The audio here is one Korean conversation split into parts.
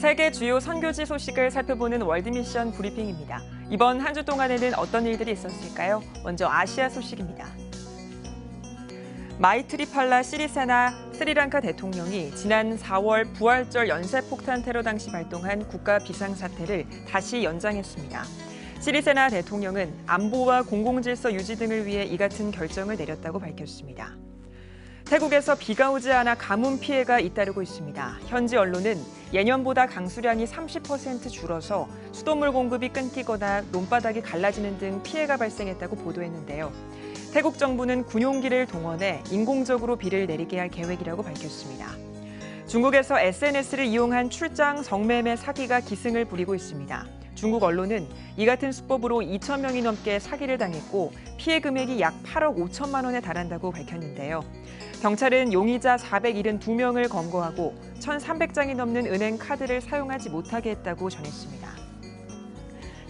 세계 주요 선교지 소식을 살펴보는 월드미션 브리핑입니다. 이번 한 주 동안에는 어떤 일들이 있었을까요? 먼저 아시아 소식입니다. 마이트리팔라 시리세나 스리랑카 대통령이 지난 4월 부활절 연쇄폭탄 테러 당시 발동한 국가 비상사태를 다시 연장했습니다. 시리세나 대통령은 안보와 공공질서 유지 등을 위해 이 같은 결정을 내렸다고 밝혔습니다. 태국에서 비가 오지 않아 가뭄 피해가 잇따르고 있습니다. 현지 언론은 예년보다 강수량이 30% 줄어서 수돗물 공급이 끊기거나 논바닥이 갈라지는 등 피해가 발생했다고 보도했는데요. 태국 정부는 군용기를 동원해 인공적으로 비를 내리게 할 계획이라고 밝혔습니다. 중국에서 SNS를 이용한 출장 성매매 사기가 기승을 부리고 있습니다. 중국 언론은 이 같은 수법으로 2,000명이 넘게 사기를 당했고 피해 금액이 약 8억 5천만 원에 달한다고 밝혔는데요. 경찰은 용의자 472명을 검거하고 1,300장이 넘는 은행 카드를 사용하지 못하게 했다고 전했습니다.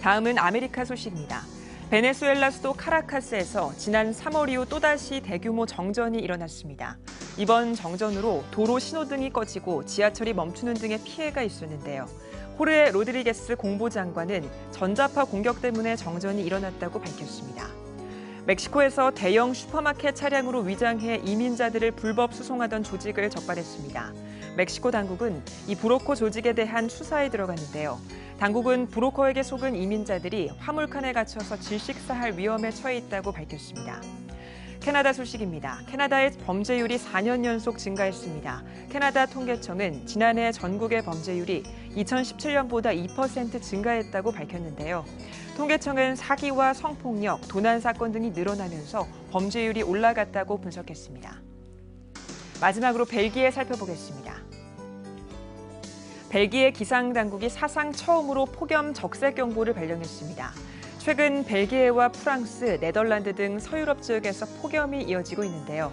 다음은 아메리카 소식입니다. 베네수엘라 수도 카라카스에서 지난 3월 이후 또다시 대규모 정전이 일어났습니다. 이번 정전으로 도로 신호등이 꺼지고 지하철이 멈추는 등의 피해가 있었는데요. 호르헤 로드리게스 공보장관은 전자파 공격 때문에 정전이 일어났다고 밝혔습니다. 멕시코에서 대형 슈퍼마켓 차량으로 위장해 이민자들을 불법 수송하던 조직을 적발했습니다. 멕시코 당국은 이 브로커 조직에 대한 수사에 들어갔는데요. 당국은 브로커에게 속은 이민자들이 화물칸에 갇혀서 질식사할 위험에 처해 있다고 밝혔습니다. 캐나다 소식입니다. 캐나다의 범죄율이 4년 연속 증가했습니다. 캐나다 통계청은 지난해 전국의 범죄율이 2017년보다 2% 증가했다고 밝혔는데요. 통계청은 사기와 성폭력, 도난 사건 등이 늘어나면서 범죄율이 올라갔다고 분석했습니다. 마지막으로 벨기에 살펴보겠습니다. 벨기에 기상당국이 사상 처음으로 폭염 적색경보를 발령했습니다. 최근 벨기에와 프랑스, 네덜란드 등 서유럽 지역에서 폭염이 이어지고 있는데요.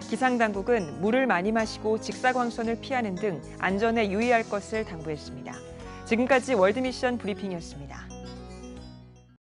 기상당국은 물을 많이 마시고 직사광선을 피하는 등 안전에 유의할 것을 당부했습니다. 지금까지 월드미션 브리핑이었습니다.